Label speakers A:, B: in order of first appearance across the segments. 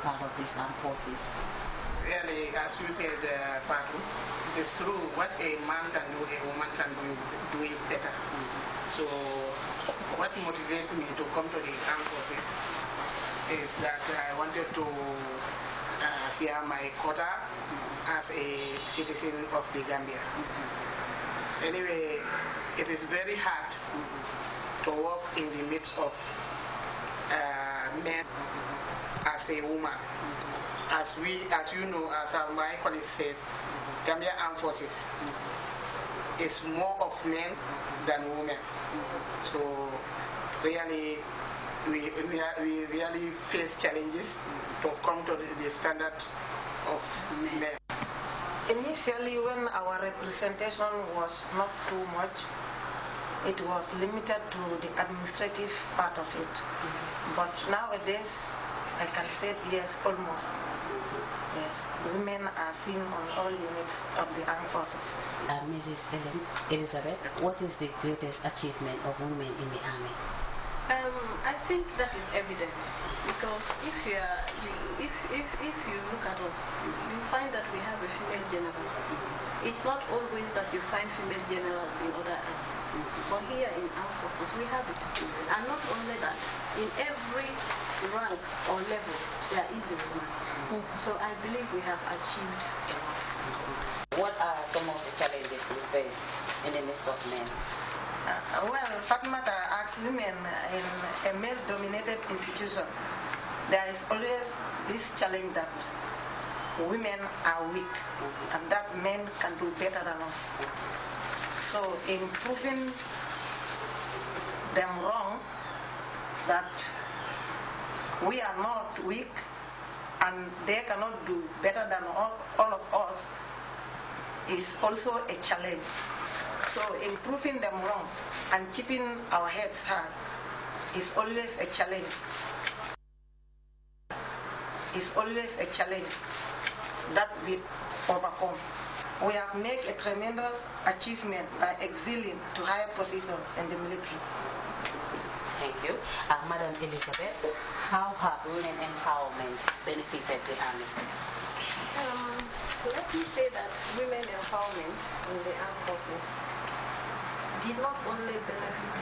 A: part of these armed forces?
B: Really, as you said, Fatu, it is true. What a man can do, a woman can do it better. So, what motivated me to come to the armed forces is that I wanted to share my quota as a citizen of the Gambia. Anyway, it is very hard to work in the midst of men as a woman. As you know, as my colleague said, Gambia Armed Forces is more of men than women. So really, we really face challenges to come to the standard of men.
C: Initially, when our representation was not too much, it was limited to the administrative part of it. But nowadays, I can say yes, almost. Yes, women are seen on all units of the armed forces.
A: Mrs. Elizabeth, what is the greatest achievement of women in the army?
D: I think that is evident because if you look at us, you find that we have a female general. It's not always that you find female generals in other armies, but here in armed forces we have it. And not only that, in every rank or level there is a woman. So I believe we have achieved a lot.
A: What are some of the challenges you face in the midst of men?
C: Well, Fatmata asks women in a male-dominated institution, there is always this challenge that women are weak and that men can do better than us. So in proving them wrong, that we are not weak and they cannot do better than all of us is also a challenge. So in proving them wrong and keeping our heads high is always a challenge. It's always a challenge that we overcome. We have made a tremendous achievement by excelling to higher positions in the military.
A: Thank you. Madam Elizabeth, how have women empowerment benefited the army?
D: Let me say that women empowerment in the armed forces did not only benefit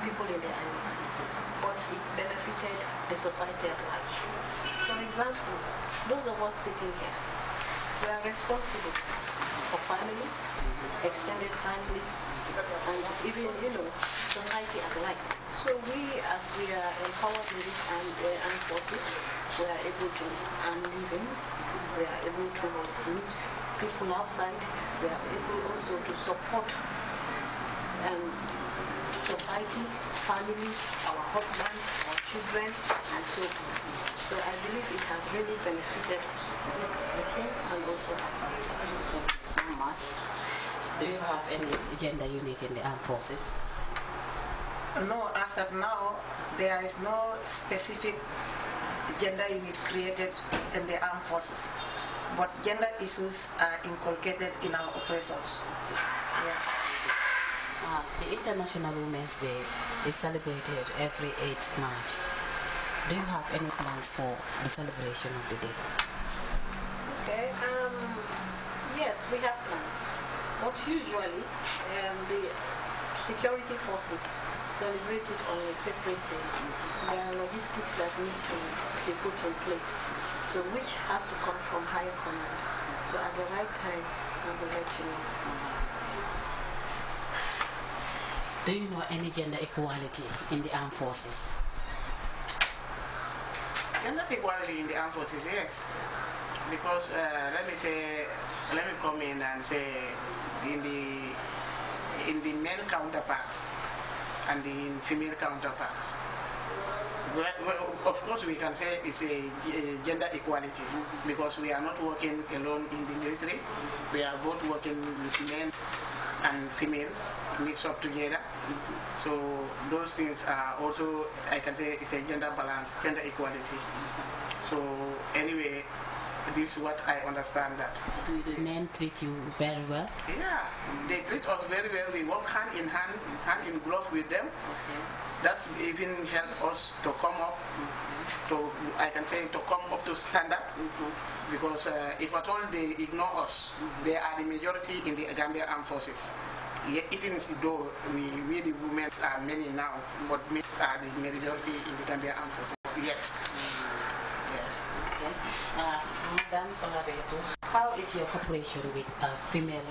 D: people in the army, but it benefited the society at large. For example, those of us sitting here, we are responsible for families, extended families, and even, society at large. So we, as we are empowered in this armed forces, we are able to earn livings, we are able to meet people outside, we are able also to support society, families, our husbands, our children, and so on. So I believe it has really benefited us, within and also outside.
A: Thank you so much. Do you have any gender unit in the armed forces?
C: No, as of now, there is no specific gender unit created in the armed forces, but gender issues are inculcated in our operations. Yes.
A: The International Women's Day is celebrated every 8th March. Do you have any plans for the celebration of the day?
D: Okay, yes, we have plans. But usually, the security forces celebrate it on a separate day. There are logistics that need to be put in place, so which has to come from higher command. So at the right time, I will let you know.
A: Do you know any gender equality in the armed forces?
B: Gender equality in the armed forces, yes. Because let me come in and say in the male counterparts and the female counterparts. Well, of course, we can say it's a gender equality because we are not working alone in the military. We are both working with men and female mixed up together. So those things are also, I can say, it's a gender balance, gender equality. So anyway, this is what I understand that.
A: Do the men treat you very well?
B: Yeah, they treat us very well. We work hand in glove with them. That's even helped us to come up to, I can say, to come up to standard, because if at all they ignore us, they are the majority in the Gambia Armed Forces. Even though we the women are many now, but men are the majority in the Gambia Armed Forces yet.
A: Yes. Okay. Madam Olabetu, how is your cooperation with female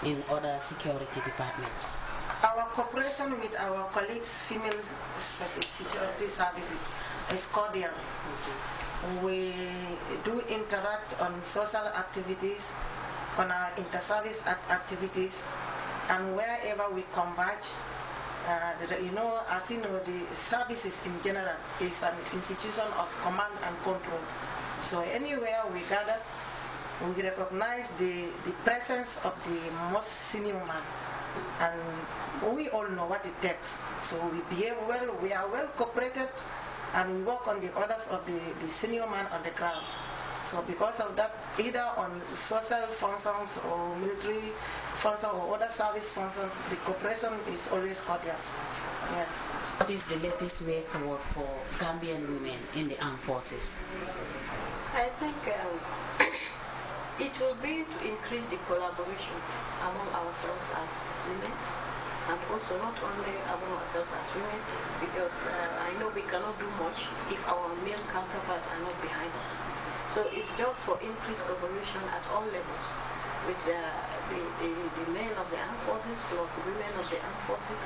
A: in other security departments?
C: Our cooperation with our colleagues, female security services, is cordial. We do interact on social activities, on our inter-service activities, and wherever we converge. As you know, the services in general is an institution of command and control. So anywhere we gather, we recognize the presence of the most senior man, and we all know what it takes. So we behave well, we are well cooperated, and we work on the orders of the senior man on the ground. So because of that, either on social functions or military functions or other service functions, the cooperation is always cordial. Yes.
A: What is the latest way forward for Gambian women in the armed forces?
D: I think it will be to increase the collaboration among ourselves as women, and also not only among ourselves as women, because I know we cannot do much if our male counterparts are not behind us. So it's just for increased cooperation at all levels with the men of the armed forces, plus the women of the armed forces,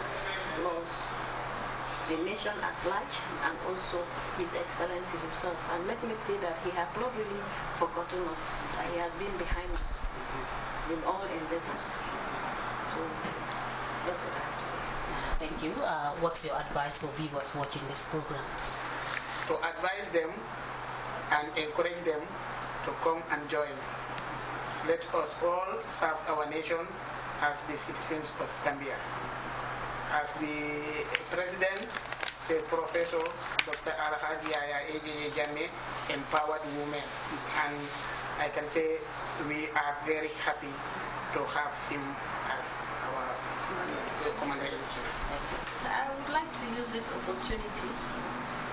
D: plus the nation at large, and also His Excellency himself. And let me say that he has not really forgotten us, that he has been behind us in all endeavors. So that's what I have to say.
A: Thank you. What's your advice for viewers watching this program?
B: To advise them and encourage them to come and join. Let us all serve our nation as the citizens of Gambia. As the President, say Professor Dr. Alhaji Yaya AJ Jammeh empowered women, and I can say we are very happy to have him as our Commander-in-Chief.
D: I would like to use this opportunity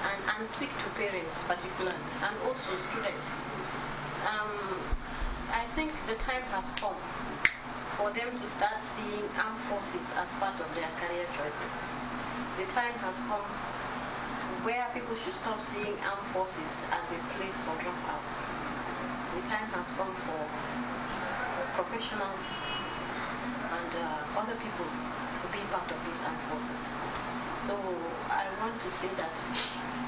D: and speak to parents particularly, and also students. I think the time has come for them to start seeing armed forces as part of their career choices. The time has come where people should stop seeing armed forces as a place for dropouts. The time has come for professionals and other people to be part of these armed forces. So I want to say that,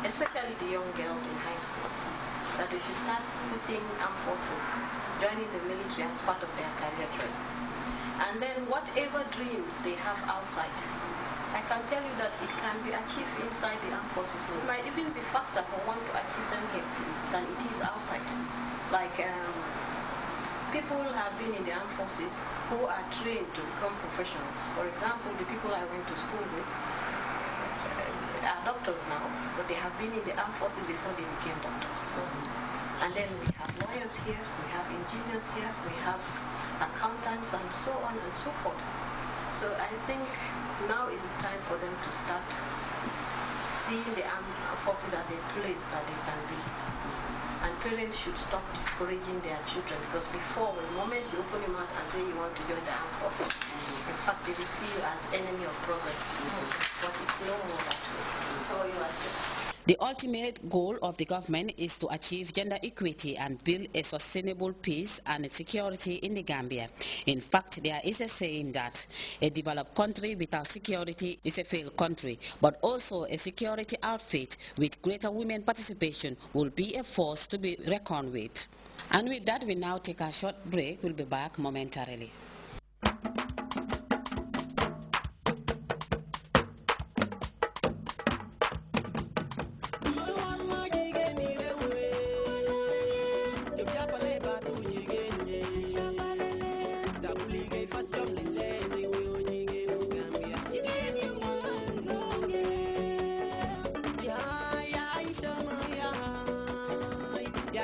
D: especially the young girls in high school, that they should start putting armed forces, joining the military as part of their career choices. And then whatever dreams they have outside, I can tell you that it can be achieved inside the armed forces. It might even be faster for one to achieve them here than it is outside. Like people have been in the armed forces who are trained to become professionals. For example, the people I went to school with are doctors now, but they have been in the armed forces before they became doctors. And then we have lawyers here, we have engineers here, we have accountants, and so on and so forth. So I think now is the time for them to start seeing the armed forces as a place that they can be. And parents should stop discouraging their children, because before, the moment you open your mouth and say you want to join the armed forces, in fact they will see you as enemy of progress. But it's no more that way. How are you at it?
A: The ultimate goal of the government is to achieve gender equity and build a sustainable peace and security in the Gambia. In fact, there is a saying that a developed country without security is a failed country, but also a security outfit with greater women participation will be a force to be reckoned with. And with that, we now take a short break. We'll be back momentarily.
E: Ya